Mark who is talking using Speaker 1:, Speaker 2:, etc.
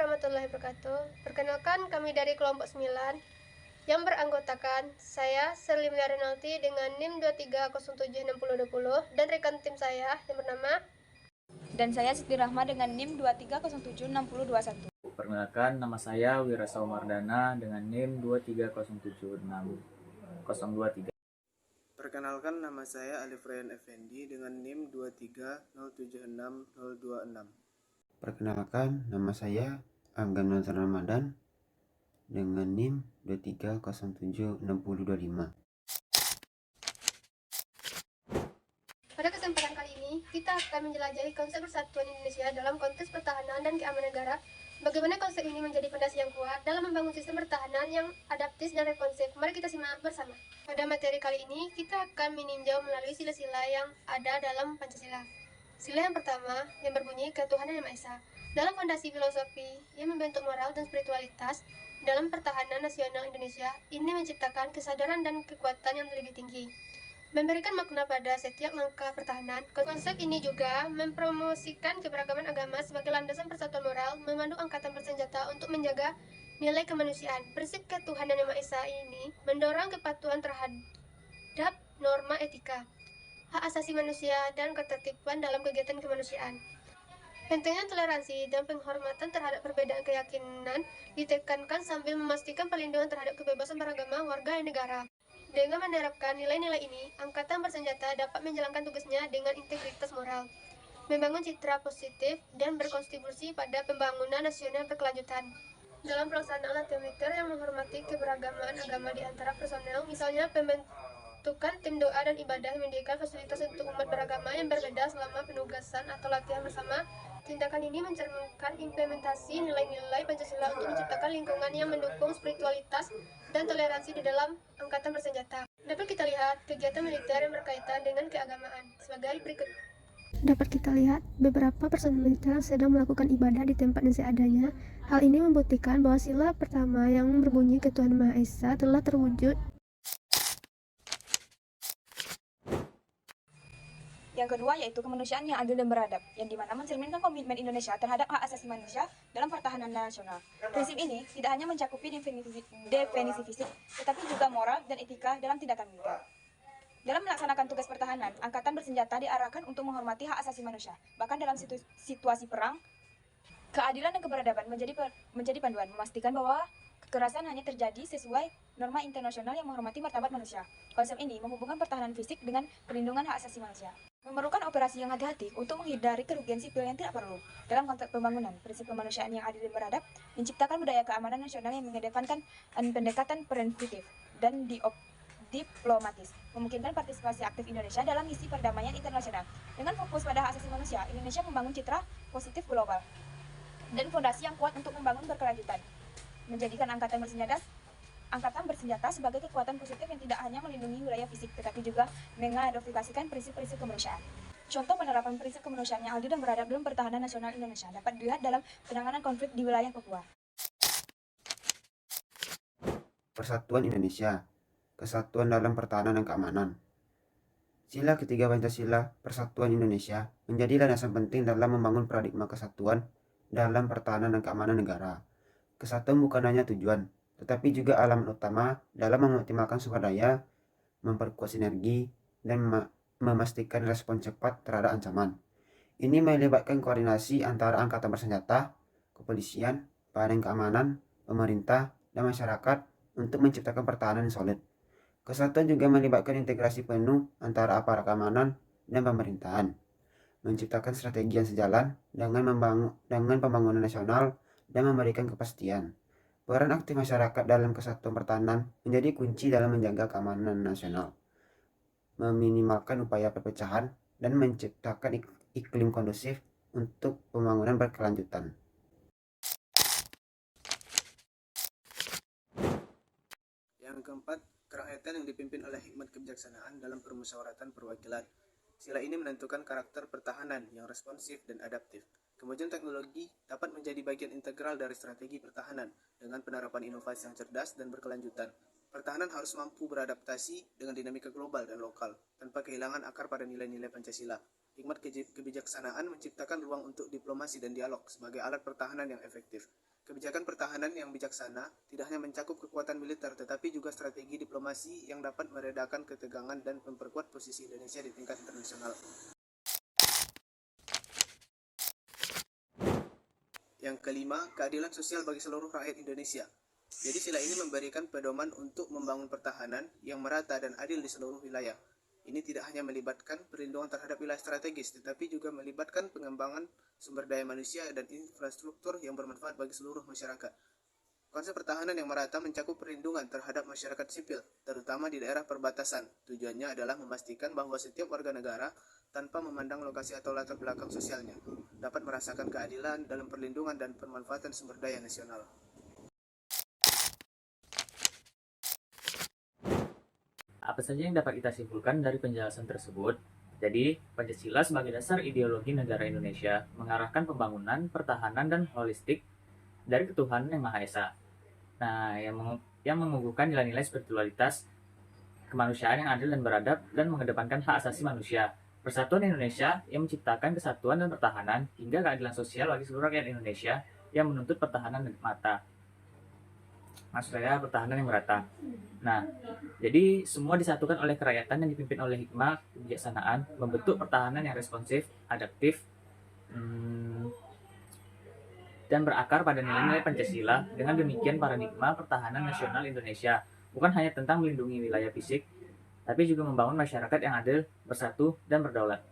Speaker 1: warahmatullahi wabarakatuh. Perkenalkan, kami dari kelompok 9 yang beranggotakan saya Serlimia Renalti dengan NIM 23076020 dan rekan tim saya yang bernama
Speaker 2: Dan saya Siti Rahma dengan NIM 23076021.
Speaker 3: Perkenalkan, nama saya Wira Saumardana dengan NIM 23076023.
Speaker 4: Perkenalkan, nama saya Alif Ryan Effendi dengan NIM 230766026.
Speaker 5: Perkenalkan, nama saya Anggan Nazar Ramadan dengan NIM 23076025.
Speaker 1: Pada kesempatan kali ini, kita akan menjelajahi konsep persatuan Indonesia dalam konteks pertahanan dan keamanan negara. Bagaimana konsep ini menjadi fondasi yang kuat dalam membangun sistem pertahanan yang adaptif dan responsif. Mari kita simak bersama. Pada materi kali ini, kita akan meninjau melalui sila-sila yang ada dalam Pancasila. Sila yang pertama, yang berbunyi ketuhanan yang Maha Esa. Dalam fondasi filosofi yang membentuk moral dan spiritualitas dalam pertahanan nasional Indonesia, ini menciptakan kesadaran dan kekuatan yang lebih tinggi, memberikan makna pada setiap langkah pertahanan. Konsep ini juga mempromosikan keberagaman agama sebagai landasan persatuan moral, memandu angkatan bersenjata untuk menjaga nilai kemanusiaan. Prinsip ketuhanan yang Maha Esa ini mendorong kepatuhan terhadap norma etika, hak asasi manusia, dan ketertiban dalam kegiatan kemanusiaan. Pentingnya toleransi dan penghormatan terhadap perbedaan keyakinan ditekankan sambil memastikan perlindungan terhadap kebebasan beragama warga negara. Dengan menerapkan nilai-nilai ini, angkatan bersenjata dapat menjalankan tugasnya dengan integritas moral, membangun citra positif, dan berkontribusi pada pembangunan nasional berkelanjutan. Dalam pelaksanaan latihan militer yang menghormati keberagaman agama di antara personel, misalnya pembentukan tim doa dan ibadah, menyediakan fasilitas untuk umat beragama yang berbeda selama penugasan atau latihan bersama. Tindakan ini mencerminkan implementasi nilai-nilai Pancasila untuk menciptakan lingkungan yang mendukung spiritualitas dan toleransi di dalam angkatan bersenjata. Dapat kita lihat kegiatan militer yang berkaitan dengan keagamaan sebagai berikut. Dapat kita lihat beberapa personel militer sedang melakukan ibadah di tempat yang seadanya. Hal ini membuktikan bahwa sila pertama yang berbunyi ketuhanan Maha Esa telah terwujud.
Speaker 2: Yang kedua yaitu kemanusiaan yang adil dan beradab, yang dimana mencerminkan komitmen Indonesia terhadap hak asasi manusia dalam pertahanan nasional. Prinsip ini tidak hanya mencakupi definisi fisik, tetapi juga moral dan etika dalam tindakan militer. Dalam melaksanakan tugas pertahanan, angkatan bersenjata diarahkan untuk menghormati hak asasi manusia. Bahkan dalam situasi perang, keadilan dan keberadaban menjadi panduan, memastikan bahwa kekerasan hanya terjadi sesuai norma internasional yang menghormati martabat manusia. Konsep ini menghubungkan pertahanan fisik dengan perlindungan hak asasi manusia. Memerlukan operasi yang hati-hati untuk menghindari kerugian sipil yang tidak perlu. Dalam konteks pembangunan, prinsip kemanusiaan yang adil dan beradab menciptakan budaya keamanan nasional yang mengedepankan pendekatan preventif dan diplomatis, memungkinkan partisipasi aktif Indonesia dalam misi perdamaian internasional. Dengan fokus pada hak asasi manusia, Indonesia membangun citra positif global dan fondasi yang kuat untuk membangun berkelanjutan, menjadikan angkatan bersenjata sebagai kekuatan positif yang tidak hanya melindungi wilayah fisik, tetapi juga mengadopsikan prinsip-prinsip kemanusiaan. Contoh penerapan prinsip kemanusiaan yang adil dan beradab dalam pertahanan nasional Indonesia dapat dilihat dalam penanganan konflik di wilayah Papua.
Speaker 5: Persatuan Indonesia, kesatuan dalam pertahanan dan keamanan. Sila ketiga Pancasila, Persatuan Indonesia, menjadi landasan penting dalam membangun paradigma kesatuan dalam pertahanan dan keamanan negara. Kesatuan bukan hanya tujuan, tetapi juga alamat utama dalam mengoptimalkan sumber daya, memperkuat sinergi, dan memastikan respon cepat terhadap ancaman. Ini melibatkan koordinasi antara angkatan bersenjata, kepolisian, badan keamanan, pemerintah, dan masyarakat untuk menciptakan pertahanan yang solid. Kesatuan juga melibatkan integrasi penuh antara aparat keamanan dan pemerintahan, menciptakan strategi yang sejalan dengan pembangunan nasional dan memberikan kepastian. Peran aktif masyarakat dalam kesatuan pertahanan menjadi kunci dalam menjaga keamanan nasional, meminimalkan upaya perpecahan, dan menciptakan iklim kondusif untuk pembangunan berkelanjutan.
Speaker 4: Yang keempat, kerakyatan yang dipimpin oleh hikmat kebijaksanaan dalam permusyawaratan perwakilan. Sila ini menentukan karakter pertahanan yang responsif dan adaptif. Kemajuan teknologi dapat menjadi bagian integral dari strategi pertahanan dengan penerapan inovasi yang cerdas dan berkelanjutan. Pertahanan harus mampu beradaptasi dengan dinamika global dan lokal, tanpa kehilangan akar pada nilai-nilai Pancasila. Hikmat kebijaksanaan menciptakan ruang untuk diplomasi dan dialog sebagai alat pertahanan yang efektif. Kebijakan pertahanan yang bijaksana tidak hanya mencakup kekuatan militer, tetapi juga strategi diplomasi yang dapat meredakan ketegangan dan memperkuat posisi Indonesia di tingkat internasional. Yang kelima, keadilan sosial bagi seluruh rakyat Indonesia. Jadi sila ini memberikan pedoman untuk membangun pertahanan yang merata dan adil di seluruh wilayah. Ini tidak hanya melibatkan perlindungan terhadap wilayah strategis, tetapi juga melibatkan pengembangan sumber daya manusia dan infrastruktur yang bermanfaat bagi seluruh masyarakat. Konsep pertahanan yang merata mencakup perlindungan terhadap masyarakat sipil, terutama di daerah perbatasan. Tujuannya adalah memastikan bahwa setiap warga negara, tanpa memandang lokasi atau latar belakang sosialnya, dapat merasakan keadilan dalam perlindungan dan pemanfaatan sumber daya nasional.
Speaker 3: Apa saja yang dapat kita simpulkan dari penjelasan tersebut? Jadi, Pancasila sebagai dasar ideologi negara Indonesia mengarahkan pembangunan, pertahanan, dan holistik dari ketuhanan yang Maha Esa. Nah, yang mengukuhkan nilai-nilai spiritualitas, kemanusiaan yang adil dan beradab, dan mengedepankan hak asasi manusia. Persatuan Indonesia yang menciptakan kesatuan dan pertahanan hingga keadilan sosial bagi seluruh rakyat Indonesia yang menuntut pertahanan yang mata. Maksud saya pertahanan yang merata. Nah, jadi semua disatukan oleh kerakyatan yang dipimpin oleh hikmah kebijaksanaan, membentuk pertahanan yang responsif, adaptif, dan berakar pada nilai-nilai Pancasila. Dengan demikian, paradigma pertahanan nasional Indonesia bukan hanya tentang melindungi wilayah fisik, tapi juga membangun masyarakat yang adil, bersatu, dan berdaulat.